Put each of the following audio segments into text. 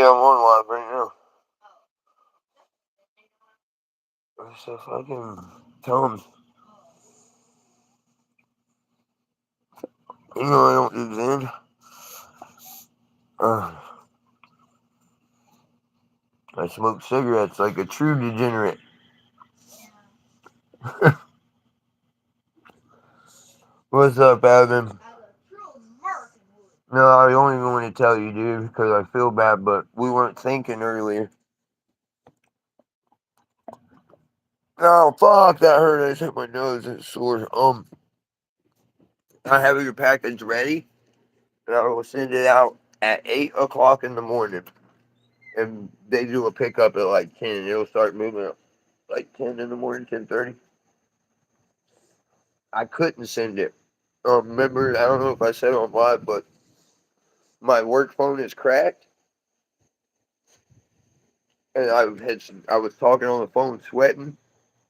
Yeah, I'm on live right now. So if I can tell him, I don't do Zen. I smoke cigarettes like a true degenerate. What's up, Evan? No, I don't even want to tell you, dude, because I feel bad, but we weren't thinking earlier. Oh, fuck, that hurt. I just hit my nose. It's sore. I have your package ready, and I will send it out at 8 o'clock in the morning. And they do a pickup at like 10. It'll start moving up like 10 in the morning, 10:30. I couldn't send it. Remember, I don't know if I said it on live, but my work phone is cracked. And I was talking on the phone sweating,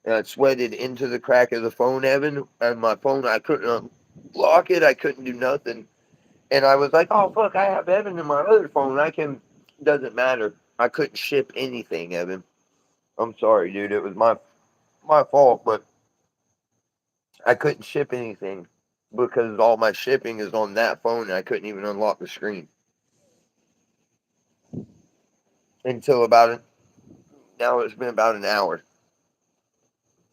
and I sweated into the crack of the phone, Evan. And my phone, I couldn't unlock it. I couldn't do nothing. And I was like, oh, fuck, I have Evan in my other phone. Doesn't matter. I couldn't ship anything, Evan. I'm sorry, dude. It was my fault, but I couldn't ship anything because all my shipping is on that phone, and I couldn't even unlock the screen until now it's been about an hour.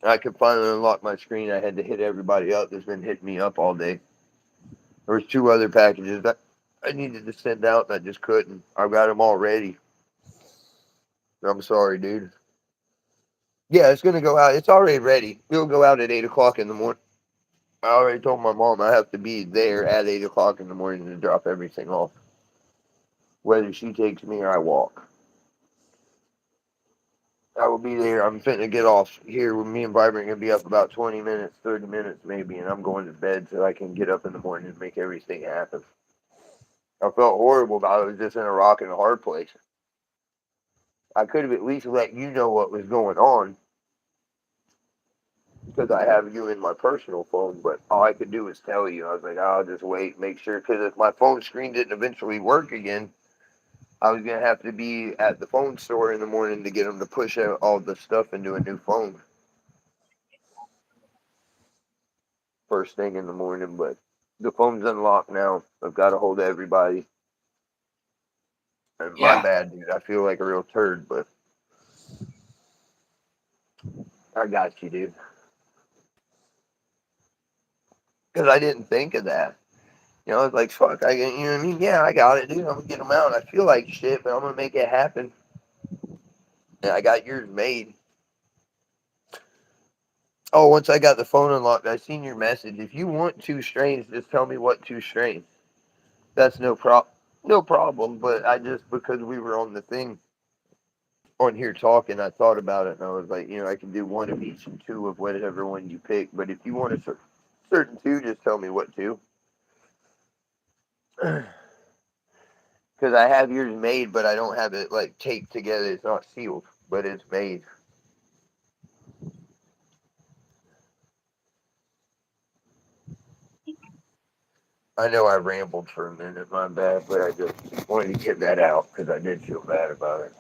I could finally unlock my screen. I had to hit everybody up that's been hitting me up all day. There was 2 other packages that I needed to send out, and I just couldn't. I've got them all ready. I'm sorry, dude. Yeah, it's gonna go out. It's already ready. It'll go out at 8 o'clock in the morning. I already told my mom I have to be there at 8 o'clock in the morning to drop everything off, whether she takes me or I walk. I will be there. I'm fitting to get off here with me and Vibrant. Gonna be up about 20 minutes, 30 minutes maybe, and I'm going to bed so I can get up in the morning and make everything happen. I felt horrible about it. I was just in a rock and a hard place. I could have at least let you know what was going on because I have you in my personal phone, but all I could do was tell you. I was like, I'll just wait, make sure, because if my phone screen didn't eventually work again, I was going to have to be at the phone store in the morning to get them to push out all the stuff into a new phone first thing in the morning, but the phone's unlocked now. I've got a hold of everybody. And my bad, dude. I feel like a real turd, but I got you, dude. Because I didn't think of that. I was like, fuck, you know what I mean? Yeah, I got it, dude. I'm going to get them out. I feel like shit, but I'm going to make it happen. And I got yours made. Oh, once I got the phone unlocked, I seen your message. If you want 2 strains, just tell me what 2 strains. That's no problem, but because we were on the thing on here talking, I thought about it, and I was like, I can do 1 of each and 2 of whatever one you pick. But if you want a certain 2, just tell me what 2. Because I have yours made, but I don't have it like taped together. It's not sealed, but it's made. I know I rambled for a minute, my bad, but I just wanted to get that out because I did feel bad about it.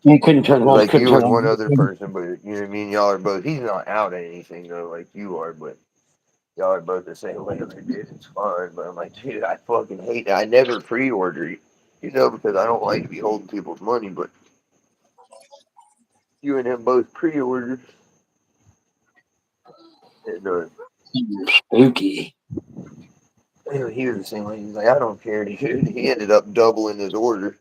You couldn't turn on. Like you and one other person, but you know what I mean? Y'all are both, he's not out of anything though, like you are, but y'all are both the same way. Like, dude, it's fine. But I'm like, dude, I fucking hate it. I never pre-order, because I don't like to be holding people's money, but you and him both pre-ordered. And, spooky. He was the same way. He's like, I don't care, dude. He ended up doubling his order.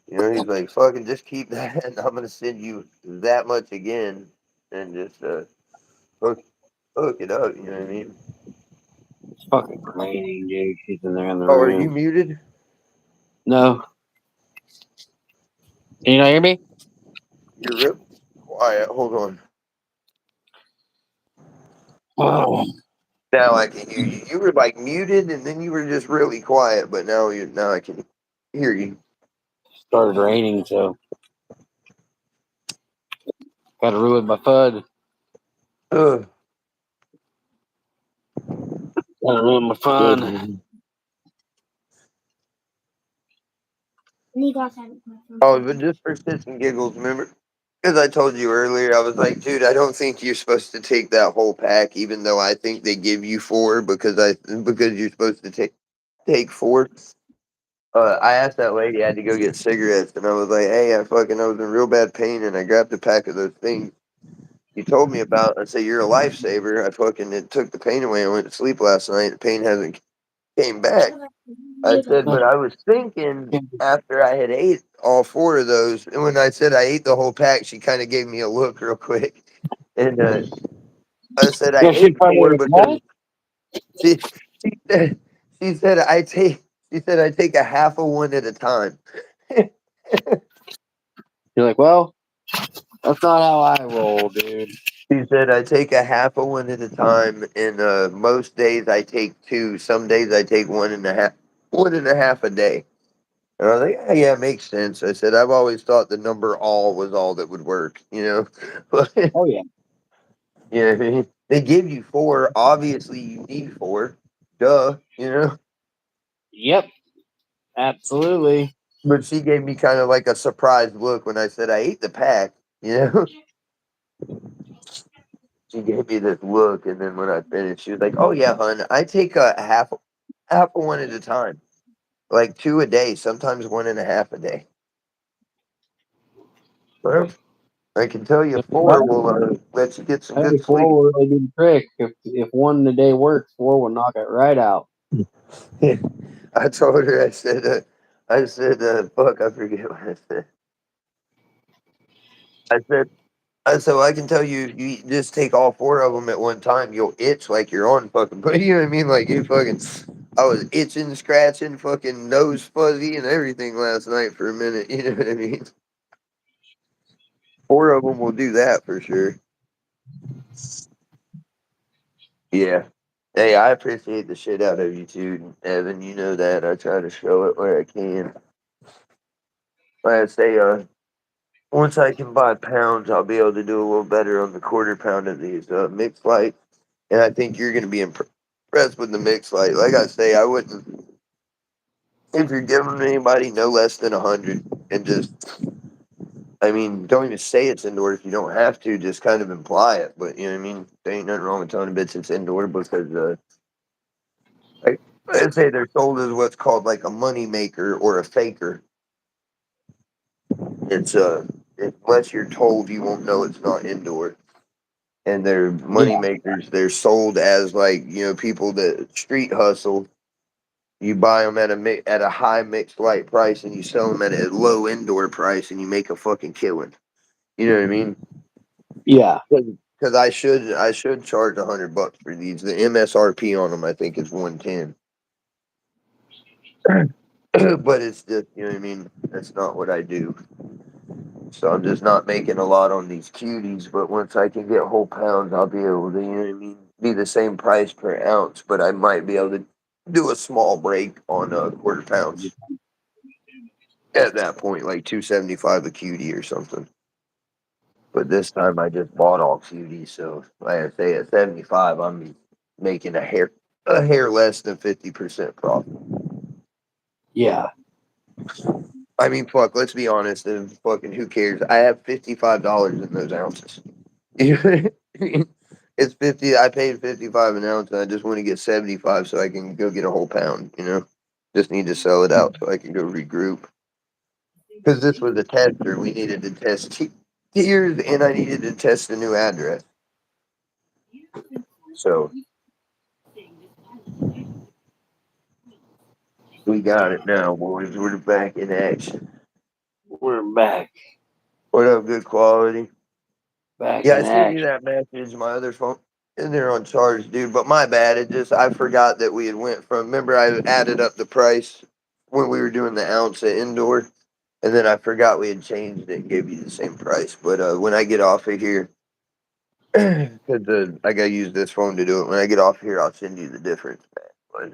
He's like, fucking just keep that, and I'm gonna send you that much again, and just hook it up. You know what I mean? It's fucking raining, dude. She's in there in the Oh, room. are you muted? No. Can you not hear me? You're real quiet. Hold on. Oh. Now I can hear you. You were like muted, and then you were just really quiet. But now I can hear you. Started raining, so got to ruin my fun. Ugh. Got to ruin my fun. Oh, but just for shits and giggles, remember? Because I told you earlier, I was like, dude, I don't think you're supposed to take that whole pack, even though I think they give you four because you're supposed to take four. I asked that lady, I had to go get cigarettes, and I was like, hey, I was in real bad pain, and I grabbed a pack of those things you told me about. I said, you're a lifesaver. It took the pain away. I went to sleep last night. The pain hasn't came back. I said, but I was thinking after I had ate all four of those, and when I said I ate the whole pack, she kind of gave me a look real quick. And I said, I Yeah, she ate probably four like, because what? she, she said, she said, I take a half of one at a time. You're like, well, that's not how I roll, dude. She said, I take a half of one at a time, and most days I take two. Some days I take one and a half a day. And I was like, yeah, it makes sense. I said, I've always thought the number all was all that would work, you know? But, Oh, yeah. yeah, they give you four. Obviously, you need four. Duh, you know? Yep. Absolutely. But she gave me kind of like a surprised look when I said I ate the pack, you know? She gave me this look, and then when I finished, she was like, oh, yeah, hun, I take a half of one at a time. Like two a day, sometimes one and a half a day. Well, I can tell you four Well, will let you get some hey, good four sleep. will really do the trick. If one a day works, four will knock it right out. I told her, fuck, I forget what I said. I said, so I can tell you, you just take all four of them at one time, you'll itch like you're on fucking, but you know what I mean? Like you fucking, I was itching, scratching, fucking nose fuzzy and everything last night for a minute. You know what I mean? Four of them will do that for sure. Yeah. Hey, I appreciate the shit out of you too, Evan. You know that. I try to show it where I can. Like I say, once I can buy pounds, I'll be able to do a little better on the quarter pound of these mixed lights. And I think you're going to be impressed with the mixed light. Like I say, I wouldn't, if you're giving anybody no less than 100 and just, I mean, don't even say it's indoor if you don't have to, just kind of imply it. But, you know what I mean? There ain't nothing wrong with telling a bitch it's indoor because, like, I'd say they're sold as what's called like a money maker or a faker. It's, unless you're told, you won't know it's not indoor. And they're Yeah. money makers. They're sold as like people that street hustle. You buy them at a high mixed light price, and you sell them at a low indoor price, and you make a fucking killing. You know what I mean? Yeah. Because I should charge $100 for these. The MSRP on them I think is 110. But it's just you know what I mean. That's not what I do. So I'm just not making a lot on these cuties, but once I can get whole pounds, I'll be able to, you know what I mean, be the same price per ounce, but I might be able to do a small break on quarter pounds at that point, like 275 a cutie or something. But this time I just bought all cuties, so like I say, at 75, I'm making a hair less than 50% profit. Yeah. I mean, fuck, let's be honest, and fucking who cares? I have $55 in those ounces. It's 50. I paid 55 an ounce, and I just want to get 75 so I can go get a whole pound. Just need to sell it out so I can go regroup. Because this was a tester, we needed to test tiers, and I needed to test the new address. So we got it now, boys. We're back in action. We're back. What up, good quality? Back Yeah, I in sent you action. that message. My other phone in there on charge, dude. But my bad. I forgot that we had went from. Remember, I added up the price when we were doing the ounce at indoor, and then I forgot we had changed it and gave you the same price. But when I get off of here, because I gotta use this phone to do it. When I get off here, I'll send you the difference back. But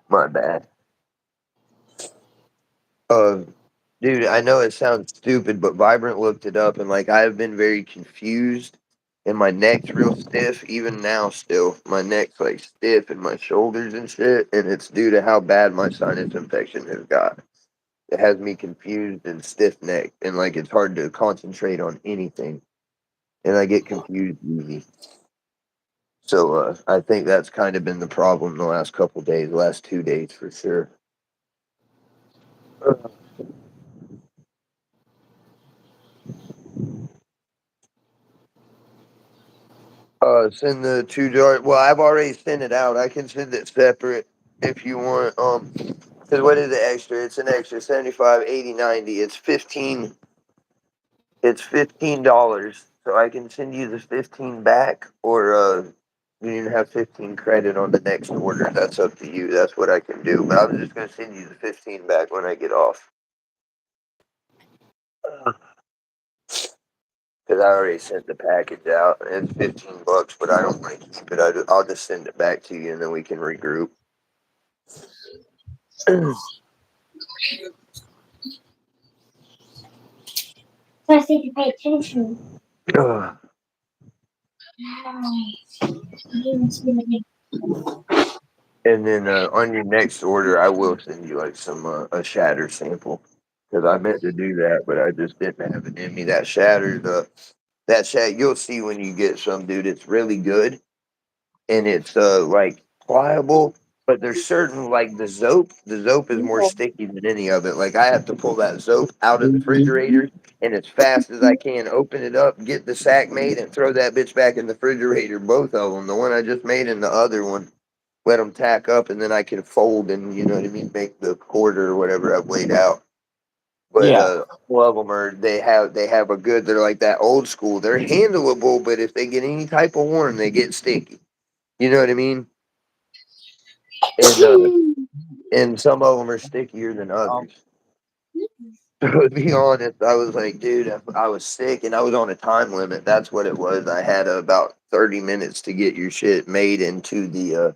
my bad. Uh, Dude, I know it sounds stupid, but Vibrant looked it up, and like I have been very confused, and my neck's real stiff. Even now, still, my neck's like stiff, and my shoulders and shit, and it's due to how bad my sinus infection has got. It has me confused and stiff necked, and like it's hard to concentrate on anything, and I get confused easy. So I think that's kind of been the problem the last couple days, the last 2 days for sure. Send the 2 jar. Well, I've already sent it out. I can send it separate if you want. Because what is the extra? It's an extra 75, 80, 90. It's 15. It's $15. So I can send you the 15 back, or you need to have 15 credit on the next order. That's up to you. That's what I can do. But I was just gonna send you the 15 back when I get off. Because I already sent the package out. It's $15, but I don't want to keep it. I'll just send it back to you, and then we can regroup. I need to pay attention. Ugh. And then on your next order, I will send you like some a shatter sample, because I meant to do that, but I just didn't have it in me. That shattered, that shat you'll see when you get some, dude. It's really good, and it's like pliable. But there's certain like the zope. The zope is more sticky than any of it. Like I have to pull that zope out of the refrigerator, and as fast as I can, open it up, get the sack made, and throw that bitch back in the refrigerator. Both of them, the one I just made and the other one, let them tack up, and then I can fold and, you know what I mean, make the quarter or whatever I've laid out. But Yeah. all of them are they have a good. They're like that old school. They're handleable, but if they get any type of warm, they get sticky. You know what I mean? And some of them are stickier than others. To be honest, I was like, dude, I was sick and I was on a time limit. That's what it was. I had about 30 minutes to get your shit made into the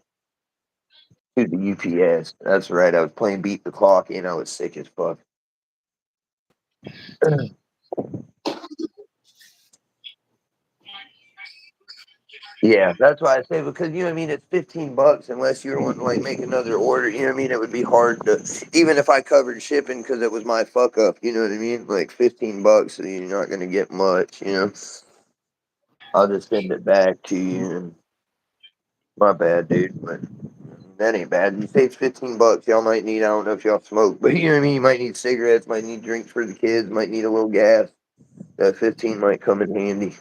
UPS. That's right. I was playing beat the clock and I was sick as fuck. Yeah, that's why I say, because you know what I mean. It's $15 unless you're wanting to like make another order. You know what I mean. It would be hard to, even if I covered shipping because it was my fuck up. You know what I mean. Like $15, so you're not gonna get much. You know. I'll just send it back to you. And my bad, dude. But that ain't bad. You say it's $15. Y'all might need. I don't know if y'all smoke, but you know what I mean. You might need cigarettes. Might need drinks for the kids. Might need a little gas. That 15 might come in handy.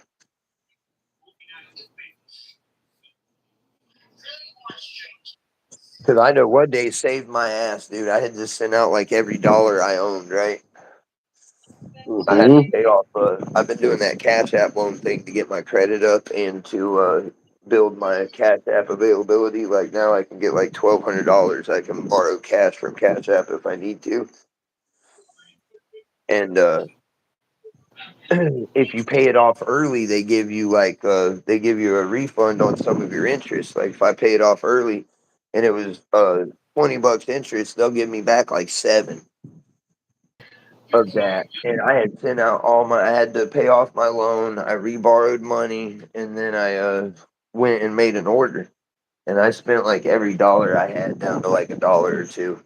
Because I know one day saved my ass, dude. I had just sent out like every dollar I owned, right? I had to Mm-hmm. pay off. I've been doing that Cash App loan thing to get my credit up and to build my Cash App availability. Like now, I can get like $1,200. I can borrow cash from Cash App if I need to. And if you pay it off early, they give you a refund on some of your interest. Like if I pay it off early, and it was $20 interest, they'll give me back like 7 of that. And I had sent out I had to pay off my loan. I reborrowed money, and then I went and made an order. And I spent like every dollar I had down to like a dollar or two.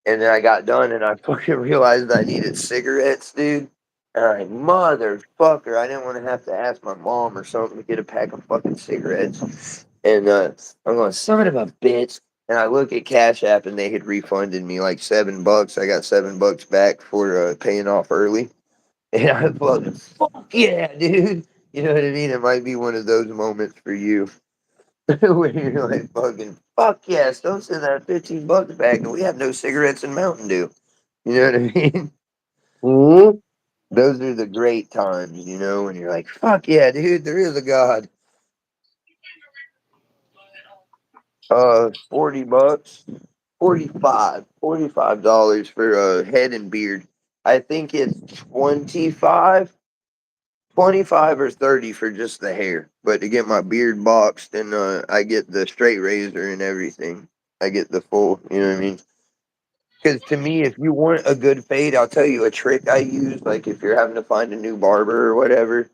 And then I got done, and I fucking realized I needed cigarettes, dude. And I motherfucker, I didn't want to have to ask my mom or something to get a pack of fucking cigarettes. And I'm going, son of a bitch. And I look at Cash App, and they had refunded me like $7. I got $7 back for paying off early. And I was fuck yeah, dude. You know what I mean? It might be one of those moments for you where you're like, fucking, fuck yes, don't send that $15 back. And we have no cigarettes in Mountain Dew. You know what I mean? Mm-hmm. Those are the great times, you know, when you're like, fuck yeah, dude, there is a God. $40, 45, $45 for a head and beard. I think it's 25 or 30 for just the hair. But to get my beard boxed, and I get the straight razor and everything. I get the full, you know what I mean? Because to me, if you want a good fade, I'll tell you a trick I use. Like if you're having to find a new barber or whatever,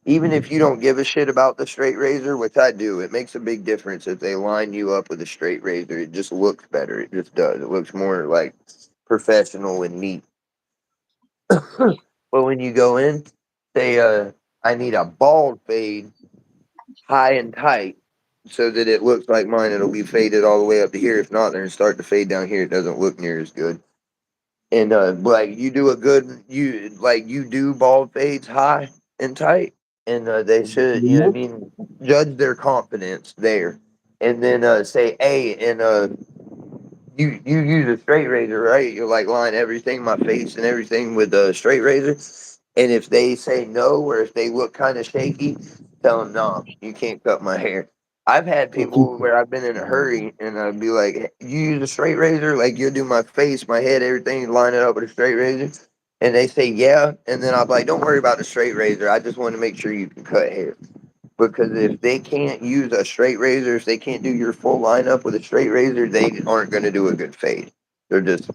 even if you don't give a shit about the straight razor, which I do, it makes a big difference if they line you up with a straight razor. It just looks better. It just does. It looks more like professional and neat. But when you go in, say, I need a bald fade, high and tight, so that it looks like mine. It'll be faded all the way up to here. If not, then start to fade down here. It doesn't look near as good. And like you do a good you do bald fades high and tight, and they should I mean judge their confidence there, and then say hey and you use a straight razor, right? You like line everything, my face and everything with a straight razor. And if they say no, or if they look kind of shaky, tell them no, you can't cut my hair. I've had people where I've been in a hurry and I'd be like, "Hey, you use a straight razor, like you'll do my face, my head, everything, line it up with a straight razor." And they say yeah, and then I'm like, don't worry about the straight razor. I just want to make sure you can cut hair. Because if they can't use a straight razor, if they can't do your full lineup with a straight razor, they aren't going to do a good fade. They're just,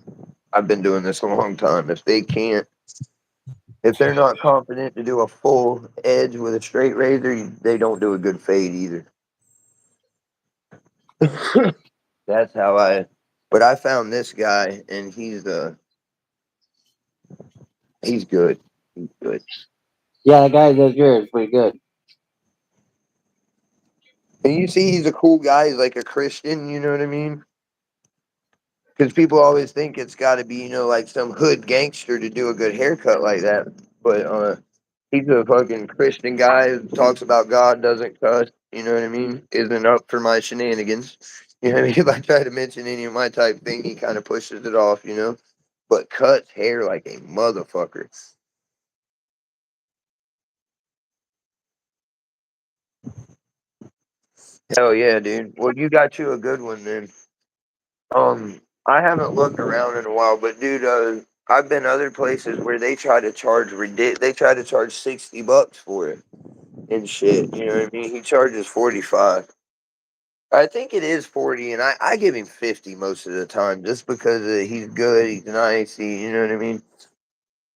I've been doing this a long time. If they can't, if they're not confident to do a full edge with a straight razor, they don't do a good fade either. That's how but I found this guy and he's good. He's good. Yeah, the guy that does yours is pretty good. And you see, he's a cool guy. He's like a Christian, you know what I mean? Because people always think it's got to be, like some hood gangster to do a good haircut like that. But he's a fucking Christian guy who talks about God, doesn't cuss. You know what I mean? Isn't up for my shenanigans. You know what I mean? If I try to mention any of my type thing, he kind of pushes it off, But cuts hair like a motherfucker. Hell yeah, dude. Well, you got you a good one then. I haven't looked around in a while, but dude, I've been other places where they try to charge they try to charge $60 for it and shit. You know what I mean? He charges 45. I think it is 40, and I give him 50 most of the time, just because he's good, he's nice, you know what I mean.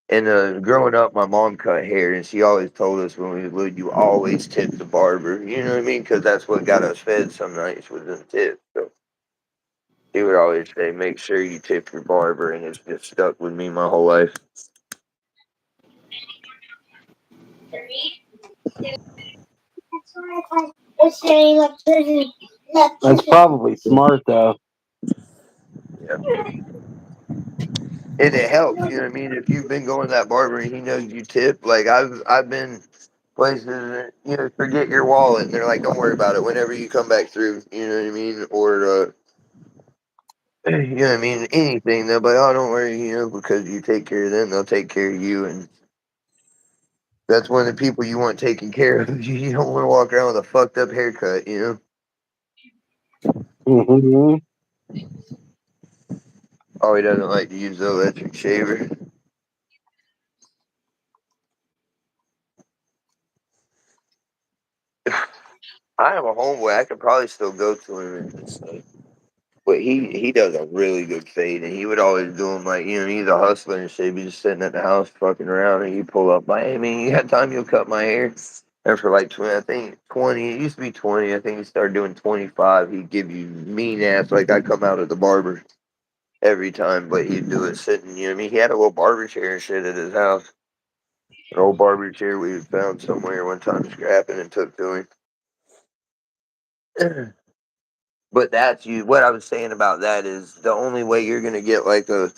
And growing up, my mom cut hair, and she always told us when we would, you always tip the barber. You know what I mean? Because that's what got us fed some nights was in tips. So he would always say, make sure you tip your barber, and it's just stuck with me my whole life. That's probably smart though. Yeah. And it helps, you know what I mean? If you've been going to that barber and he knows you tip, like I've been places that, forget your wallet, and they're like, don't worry about it whenever you come back through, you know what I mean? Or you know what I mean? Anything, they'll be like, oh, don't worry, because you take care of them, they'll take care of you. And that's one of the people you want taken care of. You don't want to walk around with a fucked up haircut, Mm-hmm. Oh, he doesn't like to use the electric shaver. I have a homeboy. I could probably still go to him and just like, but he does a really good fade, and he would always do them like, he's a hustler and shit. Be just sitting at the house fucking around, and you pull up like, hey man, you got time? You'll cut my hair. And for like 20, I think 20. It used to be 20. I think he started doing 25. He'd give you mean ass like I come out of the barber every time, but he'd do it sitting. You know what I mean? He had a little barber chair and shit at his house. An old barber chair we had found somewhere one time scrapping and took to him. But that's you. What I was saying about that is the only way you're gonna get like a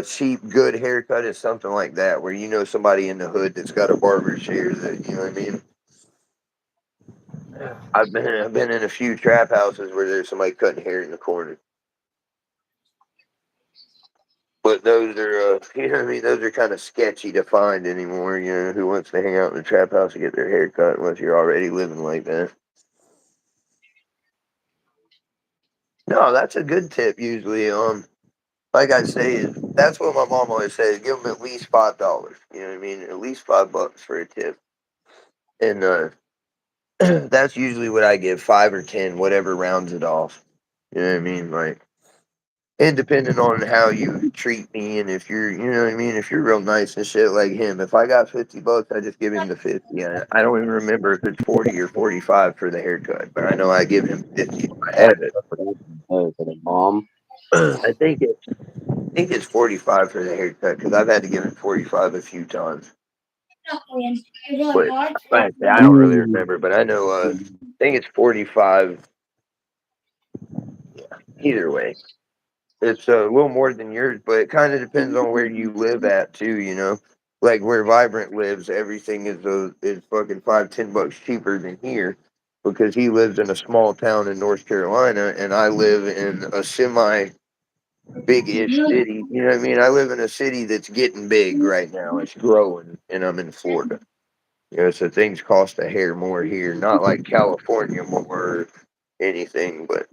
cheap, good haircut is something like that, where somebody in the hood that's got a barber chair that you know what I mean. I've been in a few trap houses where there's somebody cutting hair in the corner, but those are you know what I mean. Those are kind of sketchy to find anymore. Who wants to hang out in a trap house and get their hair cut unless you're already living like that? No, that's a good tip usually. Like I say, that's what my mom always says. Give them at least $5. You know what I mean? At least $5 for a tip, and that's usually what I give, 5 or 10, whatever rounds it off. You know what I mean? Like, and depending on how you treat me, and if you know what I mean. If you're real nice and shit like him, if I got $50, I just give him the 50. I don't even remember if it's 40 or 45 for the haircut, but I know I give him 50 if I have it. For the mom. I think it's 45 for the haircut because I've had to give it 45 a few times. But I don't really remember, but I know I think it's 45. Yeah, either way. It's a little more than yours, but it kind of depends on where you live at too. You know, like where Vibrant lives, everything is fucking $5-10 cheaper than here because he lives in a small town in North Carolina, and I live in a semi big-ish city. You know what I mean? I live in a city that's getting big right now. It's growing, and I'm in Florida. You know, so things cost a hair more here. Not like California more or anything, but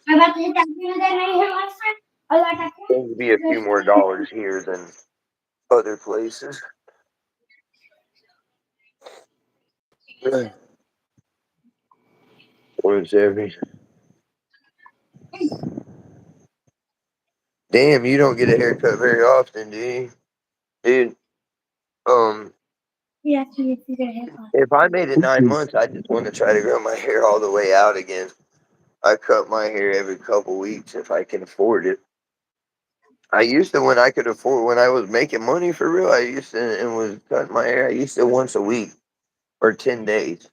I'm about to hit that green again right here last time. I like that things be a few more dollars here than other places. What's every? Damn, you don't get a haircut very often, do you? Dude, Yeah, you get a haircut. if I made it 9 months, I just want to try to grow my hair all the way out again. I cut my hair every couple weeks if I can afford it. I used to when I could afford when I was making money for real. I used to and was cutting my hair. I used to once a week or 10 days.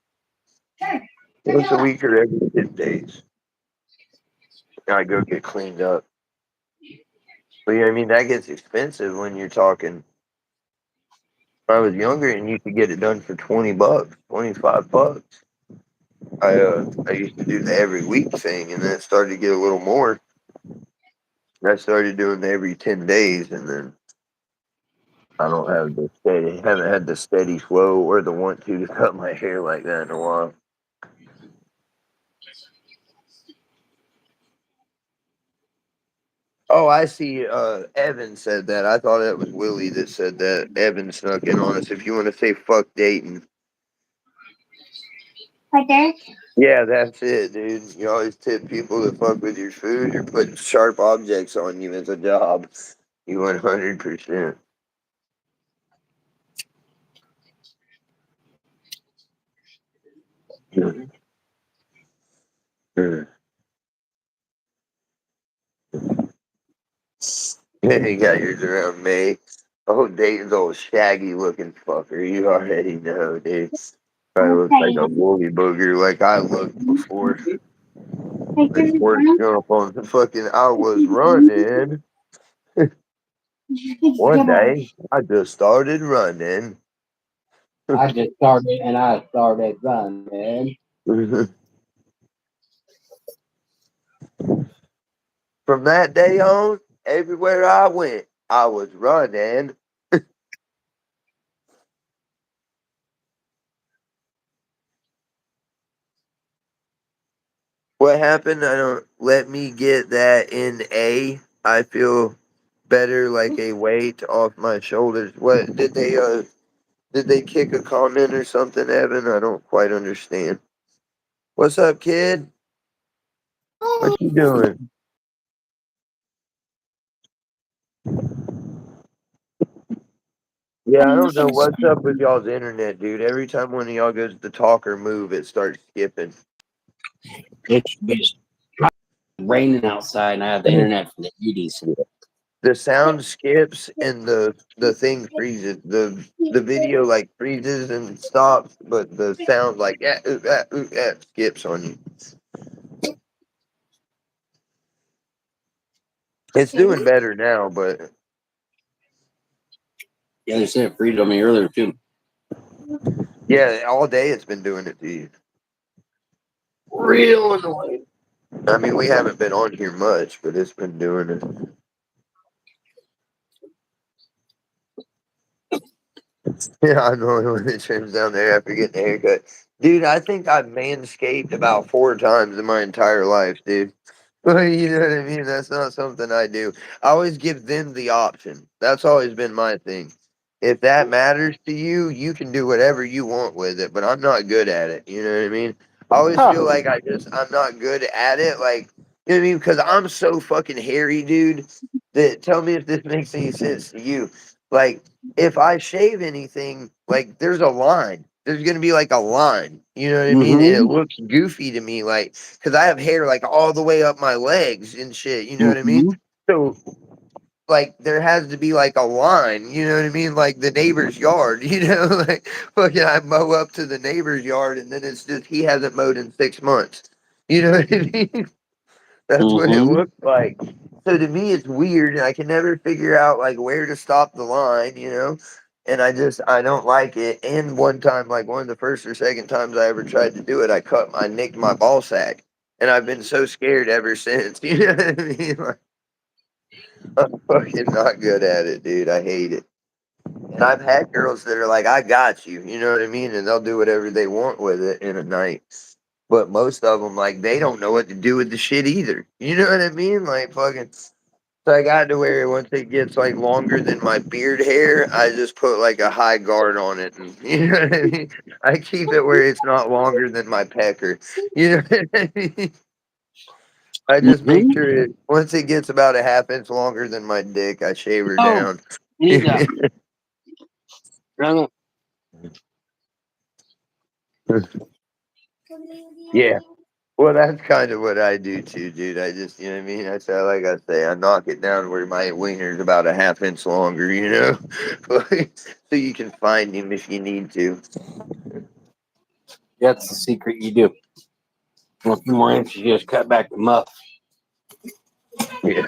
Sure. Once a week or every 10 days. I go get cleaned up. But yeah, I mean that gets expensive when you're talking. When I was younger and you could get it done for $20, $25. I used to do the every week thing, and then it started to get a little more. I started doing the every 10 days, and then I don't have the steady, haven't had the steady flow or the want to cut my hair like that in a while. Oh, I see. Evan said that. I thought it was Willie that said that. Evan snuck in on us. If you want to say fuck dating, Right there. yeah, that's it, dude. You always tip people that fuck with your food or put sharp objects on you as a job. You 100%. You got yours around May. Oh, Dayton's old shaggy looking fucker. You already know, dude. Probably looks like a woolly booger like I looked before. Right Like there. Forrest Gump on the fucking I was running. One day I just started running. I just started and I started running. From that day on, everywhere I went, I was running. What happened? I don't let me get that in A. I feel better like a weight off my shoulders. What did they kick a comment or something, Evan? I don't quite understand. What's up, kid? What you doing? Yeah, I don't know what's up with y'all's internet, dude. Every time one of y'all goes to talk or move, it starts skipping. It's raining outside and I have the internet from the 80s. The sound skips and the thing freezes. The video like freezes and stops, but the sound like skips on you. It's doing better now, but Yeah, they said it freed on me earlier too. yeah, all day it's been doing it to you. Real annoying. I mean, we haven't been on here much, but it's been doing it. Yeah, I know when it trims down there after getting a haircut. Dude, I think I've manscaped about 4 times in my entire life, dude. You know what I mean? That's not something I do. I always give them the option. That's always been my thing. If that matters to you, you can do whatever you want with it, but I'm not good at it. You know what I mean? I always feel like I'm not good at it. Like, you know what I mean? Because I'm so fucking hairy, dude, that tell me if this makes any sense to you. Like, if I shave anything, like, there's a line. there's gonna be like a line, you know what I mean? And it Mm-hmm. looks goofy to me, like, cause I have hair like all the way up my legs and shit, you know what I mean? Mm-hmm. So like there has to be like a line, you know what I mean? Like the neighbor's yard, you know, like fucking I mow up to the neighbor's yard and then it's just he hasn't mowed in 6 months. You know what I mean? That's what it Mm-hmm. looks like. So to me, it's weird, and I can never figure out like where to stop the line, you know. And I don't like it. And one time, like one of the first or second times I ever tried to do it, I nicked my ball sack, and I've been so scared ever since. You know what I mean? Like, I'm fucking not good at it, dude. I hate it. And I've had girls that are like, "I got you," you know what I mean, and they'll do whatever they want with it in a night. But most of them, like, they don't know what to do with the shit either. You know what I mean? Like, fucking. So I got to where once it gets like longer than my beard hair, I just put like a high guard on it, and you know what I mean. I keep it where it's not longer than my pecker. You know what I mean. I just make Mm-hmm. sure once it gets about a half inch longer than my dick, I shave her Oh, down. you need to run up. Yeah. Well, that's kind of what I do too, dude. I just, you know what I mean? I say, like I say, I knock it down where my wiener's about a half inch longer, you know? So you can find him if you need to. That's the secret you do. A few more inches, you just cut back the muff. Yeah.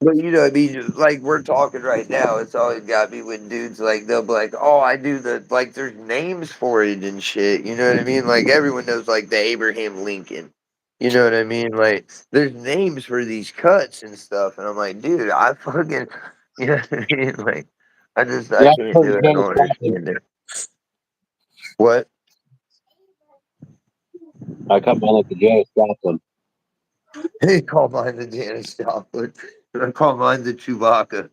But you know, I mean, like we're talking right now, it's always got me when dudes like they'll be like, "Oh, I do the like." There's names for it and shit. You know what I mean? Like everyone knows like the Abraham Lincoln. You know what I mean? Like there's names for these cuts and stuff, and I'm like, dude, I fucking, you know what I mean? Like I Yeah, can't put do the it. I James don't Joplin. understand it. What? I cut mine like the James Joplin. They call mine the Janis Joplin. I call mine the Chewbacca.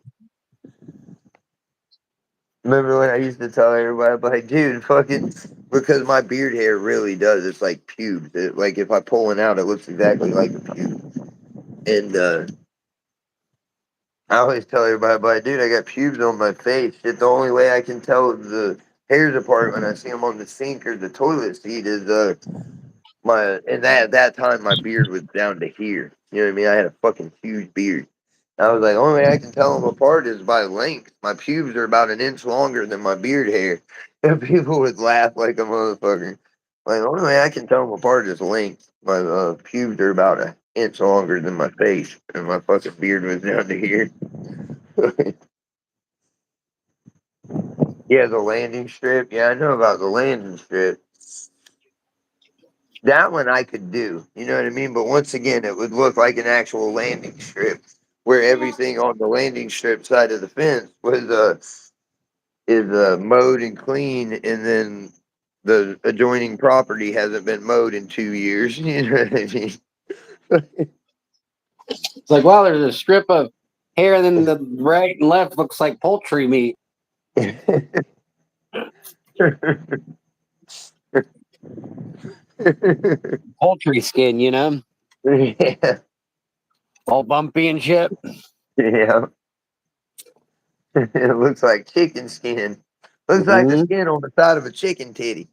Remember when I used to tell everybody, I'm like, dude, fucking, because my beard hair really does. It's like pubes. Like if I pull it out, it looks exactly like a pube. And I always tell everybody, but dude, I got pubes on my face. Shit, the only way I can tell the hairs apart when I see them on the sink or the toilet seat is and at that time my beard was down to here. You know what I mean? I had a fucking huge beard. I was like, only way I can tell them apart is by length. My pubes are about an inch longer than my beard hair. And people would laugh like a motherfucker. Like, the only way I can tell them apart is length. My pubes are about an inch longer than my face. And my fucking beard was down to here. Yeah, the landing strip. Yeah, I know about the landing strip. That one I could do. You know what I mean? But once again, it would look like an actual landing strip where everything on the landing strip side of the fence was is mowed and clean, and then the adjoining property hasn't been mowed in 2 years. You know what I mean? It's like, well, there's a strip of hair, and then the right and left looks like poultry meat. Poultry skin, you know? Yeah, All bumpy and shit. yeah. It looks like chicken skin. Looks like the Mm-hmm. skin on the side of a chicken titty.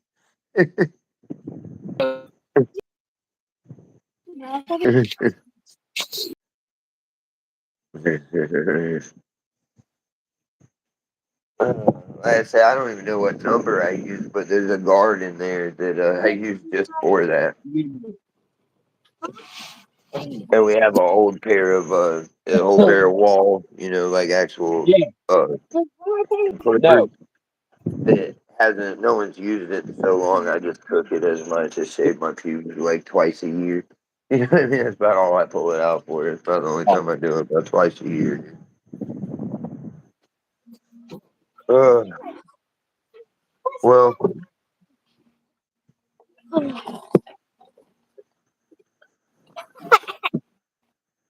Like I say, I don't even know what number I use, but there's a guard in there that I use just for that. And we have an old pair of wall, you know, like actual Yeah. uh clippers No. that hasn't no one's used it in so long. I just cook it as much to shave my pubes like twice a year. You know what I mean? That's about all I pull it out for. It's about the only time I do it, about twice a year. Uh, well,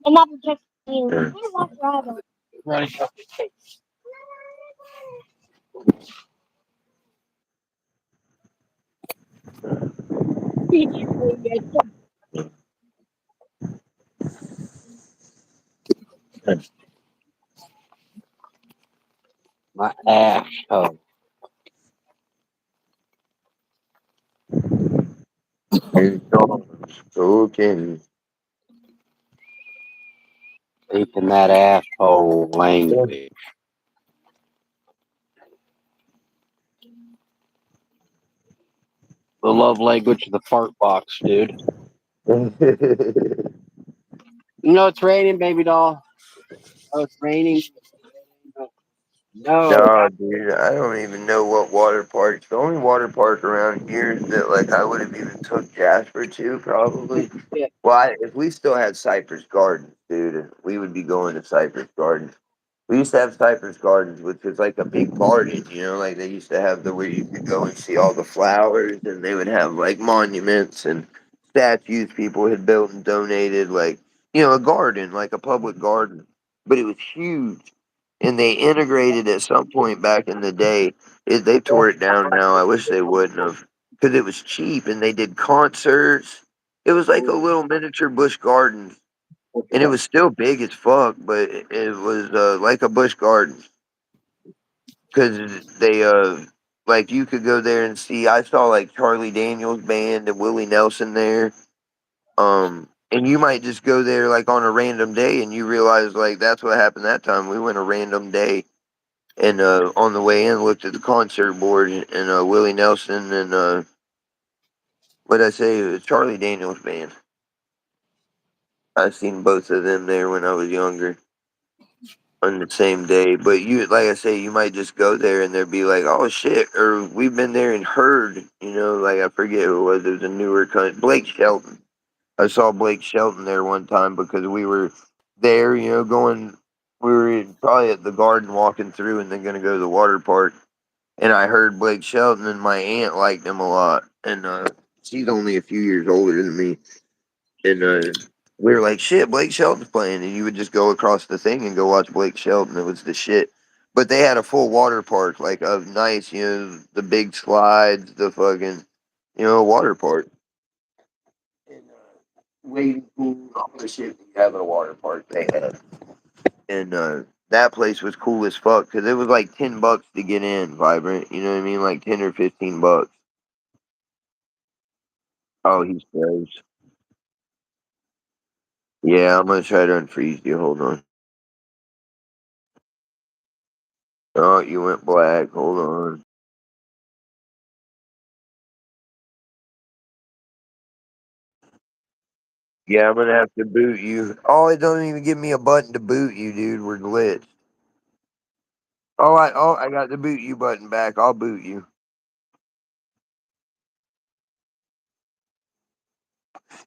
I'm not protecting you. uh, Right. My asshole. And talking. Speaking that asshole language. The love language of the fart box, dude. You know it's raining, baby doll. Oh, it's raining. No. No, dude, I don't even know what water parks. The only water park around here that like I would have even took Jasper to probably. Yeah. Well, if we still had Cypress Gardens, dude, we would be going to Cypress Gardens. We used to have Cypress Gardens, which was like a big garden, you know, like they used to have the where you could go and see all the flowers, and they would have like monuments and statues people had built and donated, like a garden, like a public garden, but it was huge, and they integrated at some point back in the day. They tore it down now. I wish they wouldn't have, because it was cheap, and they did concerts. It was like a little miniature Busch Gardens, and it was still big as fuck, but it was like a Busch Gardens because they like you could go there and see. I saw like Charlie Daniels band and Willie Nelson there. And you might just go there like on a random day, and you realize like that's what happened that time. We went a random day, and on the way in looked at the concert board, and Willie Nelson and what I say, Charlie Daniels band. I seen both of them there when I was younger on the same day. But you, like I say, you might just go there and they'd be like, "Oh shit," or "We've been there and heard." Like I forget who it was. It was a newer country, Blake Shelton. I saw Blake Shelton there one time because we were there. Going. We were probably at the garden walking through, and then going to go to the water park. And I heard Blake Shelton, and my aunt liked him a lot. And she's only a few years older than me. And we were like, shit, Blake Shelton's playing. And you would just go across the thing and go watch Blake Shelton. It was the shit. But they had a full water park, like a nice, the big slides, the fucking, water park. And waiting pool, all the shit that you have at a water park, they had. And that place was cool as fuck because it was like $10 to get in, Vibrant. You know what I mean? Like 10 or $15. Oh, he's froze. Yeah, I'm gonna try to unfreeze you. Hold on. Oh, you went black. Hold on. Yeah, I'm gonna have to boot you. Oh, it doesn't even give me a button to boot you, dude. We're glitched. I got the boot you button back. I'll boot you.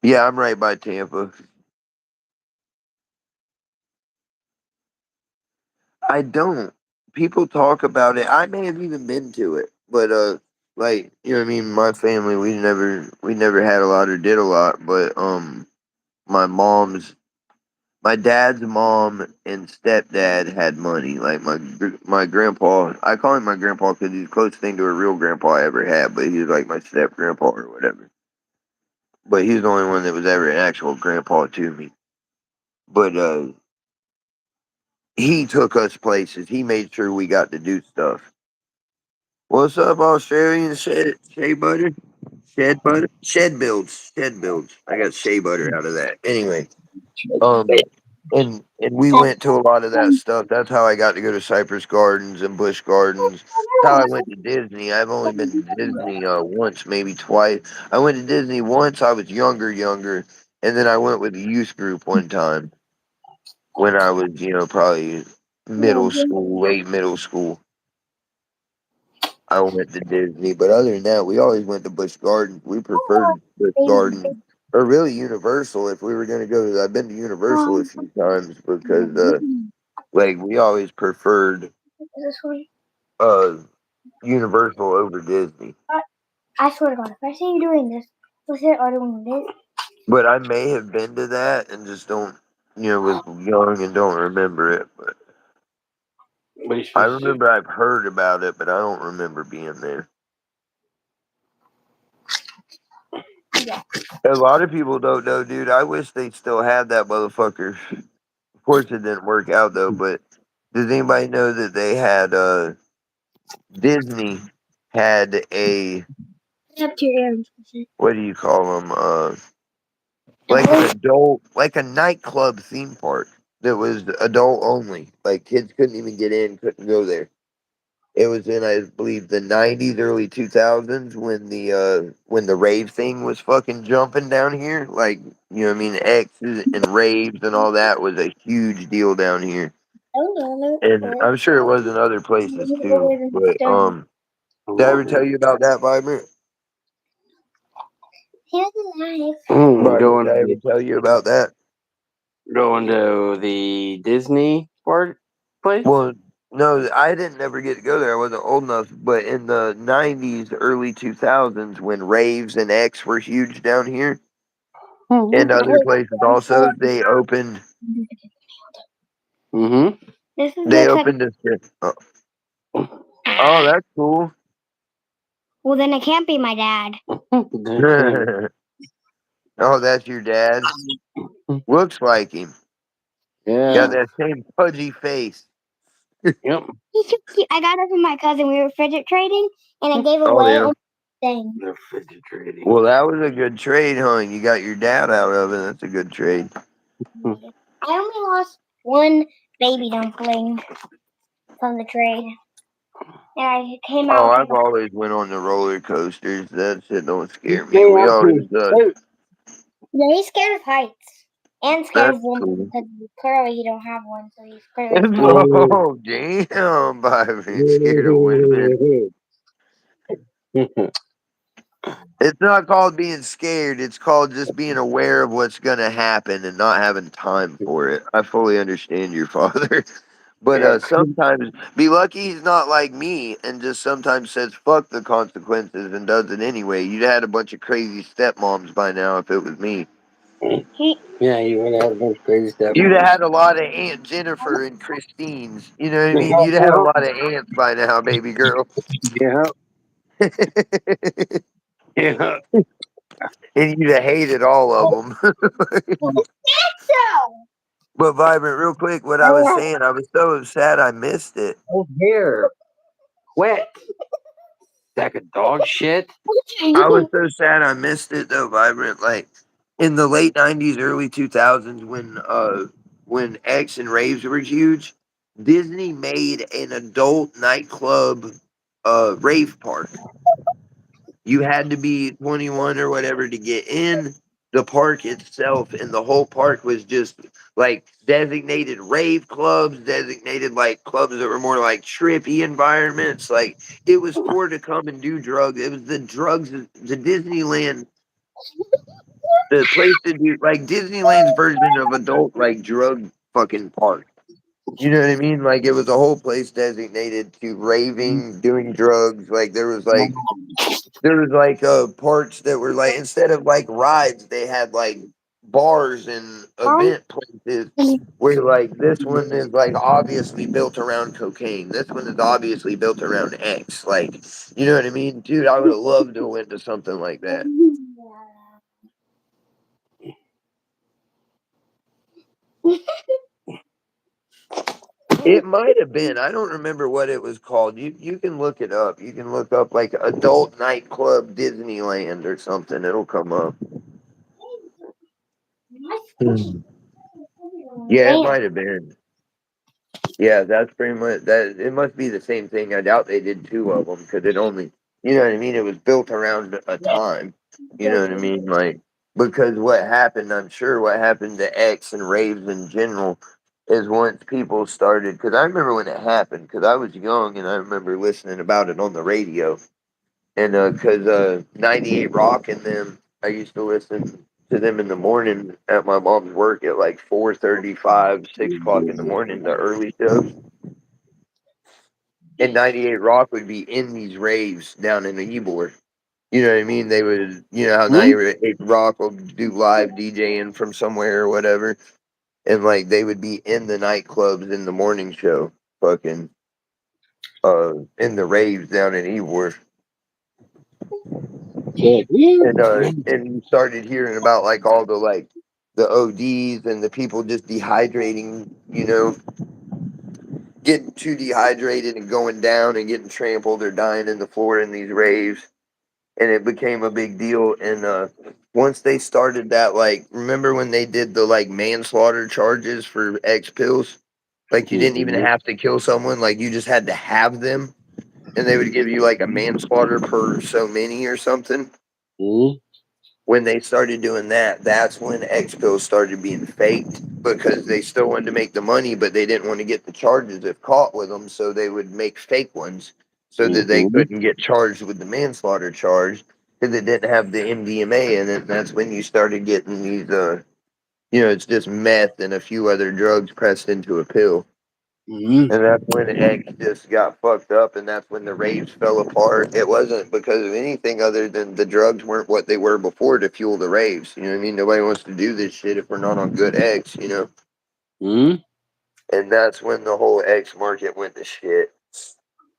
Yeah, I'm right by Tampa. I don't. People talk about it. I may have even been to it, but like what I mean. My family, we never had a lot or did a lot, but my mom's my dad's mom and stepdad had money. Like my grandpa, I call him my grandpa because he's the closest thing to a real grandpa I ever had. But he was like my step grandpa or whatever. But he was the only one that was ever an actual grandpa to me. But he took us places. He made sure we got to do stuff. What's up, Australian shea butter? Shed butter? Shed builds. I got shea butter out of that. Anyway, um, and we went to a lot of that stuff. That's how I got to go to Cypress Gardens and Busch Gardens. That's how I went to Disney. I've only been to Disney once, maybe twice. I went to Disney once. I was younger, and then I went with a youth group one time when I was, probably middle school, late middle school. I went to Disney, but other than that, we always went to Busch Gardens. We preferred Busch Gardens, or really Universal. If we were going to go, I've been to Universal a few times because, like, we always preferred uh Universal over Disney. I swear to God, if I see you doing this, was it or doing this? But I may have been to that and just don't, was young and don't remember it. But What are you I supposed to do? remember I've heard about it, but I don't remember being there. Yeah. A lot of people don't know, dude. I wish they still had that motherfucker. Of course, it didn't work out though, but Does anybody know that they had Disney had a, Up to your ears. what do you call them? Like an adult, like a nightclub theme park that was adult only. Like kids couldn't even get in, couldn't go there. It was in, I believe, the '90s, early 2000s when the rave thing was fucking jumping down here. Like, you know what I mean? X's and raves and all that was a huge deal down here. And I'm sure it was in other places too. But did I ever tell you about that, Vibrant? Here's the knife. Vibrant, did I ever tell you about that? Going to the Disney part place? Well, no, I didn't never get to go there. I wasn't old enough. But in the '90s, early 2000s, when raves and X were huge down here, and other places also, they opened. Mm-hmm. This is They the opened a. Oh, that's cool. Well, then it can't be my dad. Oh, that's your dad. Looks like him. Yeah. Got that same pudgy face. Yep. He's so cute. I got it from my cousin. We were fidget trading, and I gave Oh, away yeah. a thing. They're fidget trading. Well, that was a good trade, huh? You got your dad out of it. That's a good trade. I only lost one baby dumpling from the trade, and I came out. Oh, I've always went on the roller coasters. That shit don't scare me. Came We out always to- Yeah, he's scared of heights and scared That's of women cool. because clearly he don't have one, so he's clearly scared. Oh, damn, Byron. Scared of women. It's not called being scared. It's called just being aware of what's going to happen and not having time for it. I fully understand your father. But sometimes be lucky he's not like me and just sometimes says fuck the consequences and does it anyway. You'd had a bunch of crazy stepmoms by now if it was me. Yeah, you would have a bunch of crazy stuff. You'd have had a lot of Aunt Jennifer and Christine's. You know what I mean? You'd have had a lot of aunts by now, baby girl. Yeah. Yeah. And you'd have hated all of them. So, But Vibrant, real quick, what I was saying, I was so sad I missed it. Oh, here. Wet. Sack of dog shit. I was so sad I missed it though, Vibrant. Like in the late '90s, early 2000s, when X and raves were huge, Disney made an adult nightclub rave park. You had to be 21 or whatever to get in. The park itself and the whole park was just like designated rave clubs, designated like clubs that were more like trippy environments. Like it was for to come and do drugs. It was the drugs, the Disneyland, the place to do like Disneyland's version of adult like drug fucking park. You know what I mean? Like it was a whole place designated to raving, doing drugs. Like there was like parts that were like instead of like rides, they had like bars and event places where like this one is like obviously built around cocaine. This one is obviously built around X. Like, you know what I mean? Dude, I would have loved to went to something like that. It might have been. I don't remember what it was called. You can look it up. You can look up like adult nightclub Disneyland or something. It'll come up. Yeah, it might have been. Yeah, that's pretty much that. It must be the same thing. I doubt they did two of them because it only, you know what I mean. It was built around a time. You know what I mean? Like because what happened, I'm sure what happened to X and raves in general is once people started. Because I remember when it happened because I was young and I remember listening about it on the radio. And because 98 Rock and them, I used to listen to them in the morning at my mom's work at like 4:35, 6 o'clock in the morning, the early shows. And 98 Rock would be in these raves down in the Ybor. You know what I mean? They would, you know how 98 Rock will do live DJing from somewhere or whatever. And like they would be in the nightclubs in the morning show, fucking in the raves down in Ybor. And you started hearing about like all the like the ODs and the people just dehydrating, you know, getting too dehydrated and going down and getting trampled or dying in the floor in these raves. And it became a big deal. And once they started that, like, remember when they did the like manslaughter charges for X pills? Like, you didn't even have to kill someone, like, you just had to have them, and they would give you like a manslaughter per so many or something. Mm-hmm. When they started doing that, that's when X pills started being faked because they still wanted to make the money, but they didn't want to get the charges if caught with them, so they would make fake ones so that they couldn't get charged with the manslaughter charge because it didn't have the MDMA in it. And that's when you started getting these, it's just meth and a few other drugs pressed into a pill. Mm-hmm. And that's when X just got fucked up, and that's when the raves fell apart. It wasn't because of anything other than the drugs weren't what they were before to fuel the raves. You know what I mean? Nobody wants to do this shit if we're not on good X, you know? Mm-hmm. And that's when the whole X market went to shit.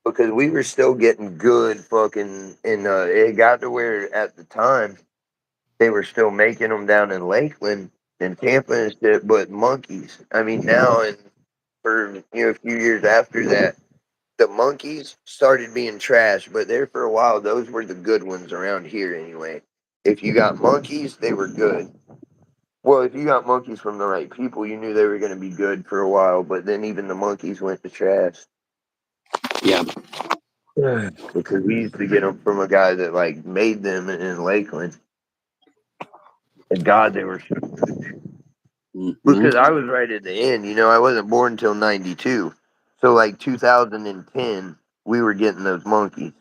Because we were still getting good fucking, and it got to where at the time they were still making them down in Lakeland and Tampa and shit, but monkeys. I mean, now and for, a few years after that, the monkeys started being trash, but there for a while, those were the good ones around here anyway. If you got monkeys, they were good. Well, if you got monkeys from the right people, you knew they were going to be good for a while, but then even the monkeys went to trash. Yeah. Because we used to get them from a guy that, like, made them in Lakeland. And God, they were so good. Mm-hmm. Because I was right at the end, I wasn't born until 92. So, like, 2010, we were getting those monkeys.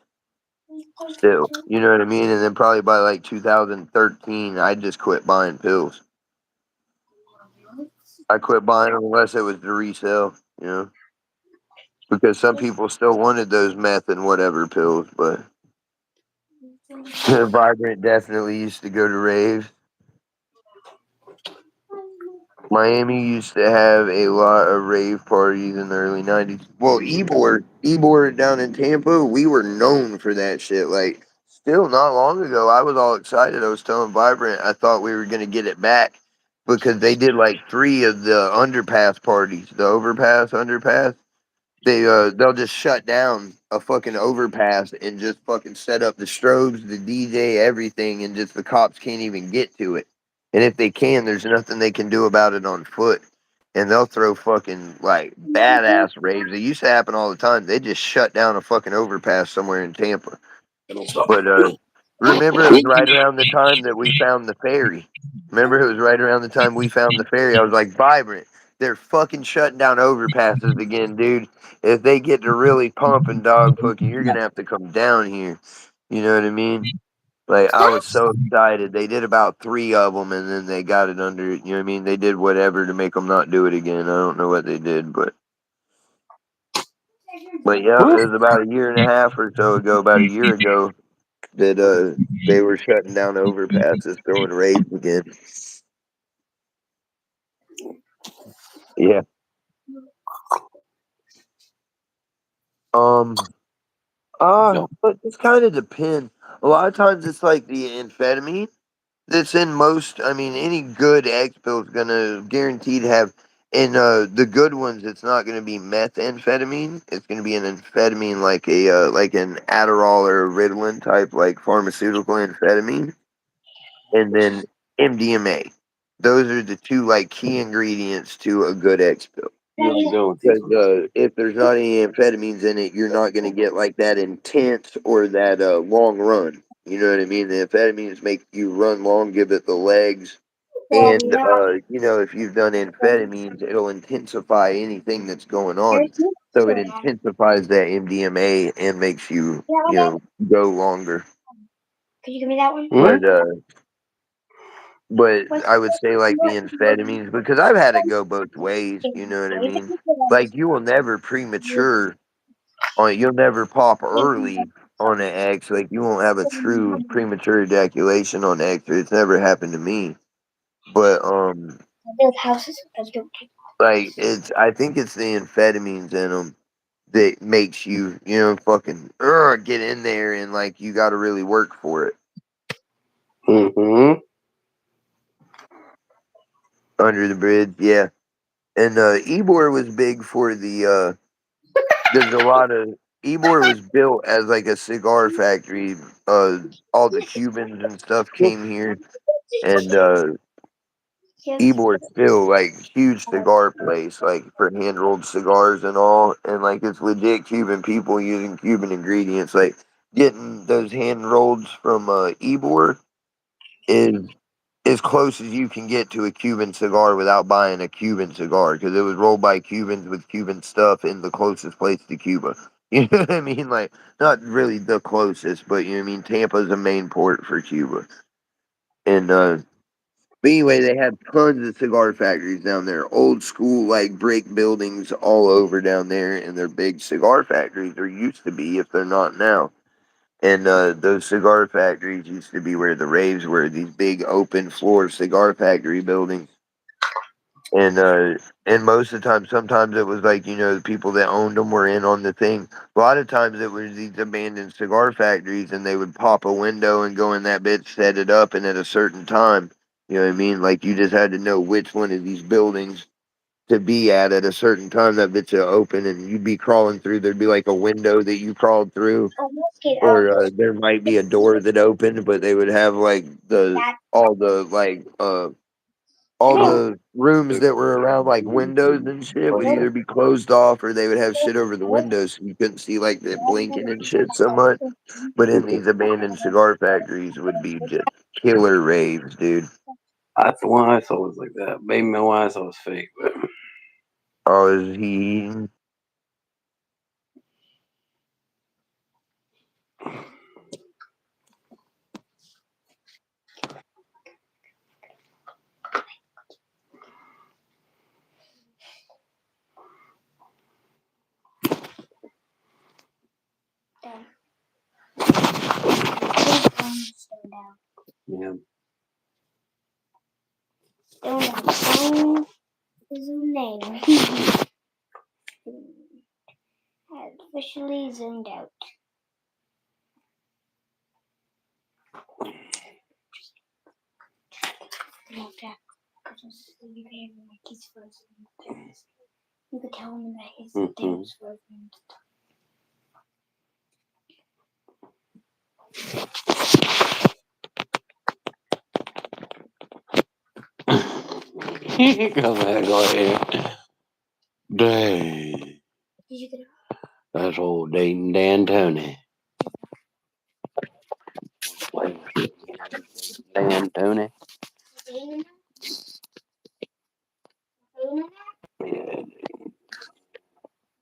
Still, you know what I mean? And then probably by like 2013, I just quit buying pills. I quit buying them unless it was to resell, because some people still wanted those meth and whatever pills, but Vibrant definitely used to go to raves. Miami used to have a lot of rave parties in the early 90s. Well, Ebor down in Tampa, we were known for that shit. Like, still not long ago, I was all excited. I was telling Vibrant I thought we were going to get it back because they did like 3 of the underpass parties, the overpass, underpass. They'll just shut down a fucking overpass and just fucking set up the strobes, the DJ, everything, and just the cops can't even get to it. And if they can, there's nothing they can do about it on foot. And they'll throw fucking like badass raves. It used to happen all the time. They just shut down a fucking overpass somewhere in Tampa. But remember, it was right around the time that we found the ferry. Remember, it was right around the time we found the ferry. I was like, Vibrant, they're fucking shutting down overpasses again, dude. If they get to really pumping, dog, fucking, you're gonna have to come down here. You know what I mean? Like, I was so excited. They did about 3 of them, and then they got it under. You know what I mean? They did whatever to make them not do it again. I don't know what they did, but yeah, it was about a year and a half or so ago, about a year ago, that they were shutting down overpasses, throwing raids again. Yeah. But it's kind of depend. A lot of times it's like the amphetamine that's in most. I mean, any good X pill is gonna guaranteed have. In the good ones, it's not gonna be methamphetamine. It's gonna be an amphetamine like like an Adderall or a Ritalin type like pharmaceutical amphetamine, and then MDMA. Those are the 2 like key ingredients to a good X pill. Because if there's not any amphetamines in it, you're not going to get like that intense or that long run. You know what I mean? The amphetamines make you run long, give it the legs. And, if you've done amphetamines, it'll intensify anything that's going on. So it intensifies that MDMA and makes you, go longer. Could you give me that one? But I would say like the amphetamines, because I've had it go both ways. You know what I mean? Like, you will never premature you'll never pop early on an X. Like, you won't have a true premature ejaculation on X. It's never happened to me. But Build houses. Let's do it. like, I think it's the amphetamines in them that makes you, fucking get in there, and like you got to really work for it. Mm-hmm. Under the bridge, yeah. And Ebor was big for the there's a lot of Ybor was built as like a cigar factory. All the Cubans and stuff came here, and Ebor's still like huge cigar place, like for hand rolled cigars and all, and like it's legit Cuban people using Cuban ingredients. Like getting those hand rolleds from Ebor is as close as you can get to a Cuban cigar without buying a Cuban cigar because it was rolled by Cubans with Cuban stuff in the closest place to Cuba. You know what I mean? Like not really the closest, but you know what I mean. Tampa's a main port for Cuba, and but anyway, they have tons of cigar factories down there. Old school, like brick buildings all over down there, and they're big cigar factories, or used to be, if they're not now. And those cigar factories used to be where the raves were, these big open floor cigar factory buildings. And most of the time, sometimes it was like, you know, the people that owned them were in on the thing. A lot of times it was these abandoned cigar factories, and they would pop a window and go in that bitch, set it up, and at a certain time, you know what I mean? Like you just had to know which one of these buildings to be at a certain time. That bitch would open, and you'd be crawling through. There'd be like a window that you crawled through, or there might be a door that opened, but they would have like all the like all the rooms that were around like windows and shit would either be closed off or they would have shit over the windows so you couldn't see like the blinking and shit so much. But in these abandoned cigar factories would be just killer raves, dude. That's the one I saw was like that. Baby, my one I saw was fake. But Oh, is he eating? yeah, Stone is his name. Officially zoomed out. You could tell him that his thing was frozen. come back go ahead. Dang, Did you get it? that's old Dayton Dan Tony. Dan Tony. Yeah.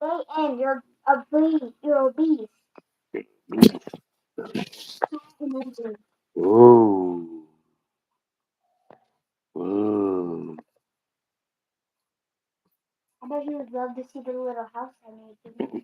Hey, and you're a beast. You're a beast. Whoa. Whoa. I bet you would love to see the little house I made.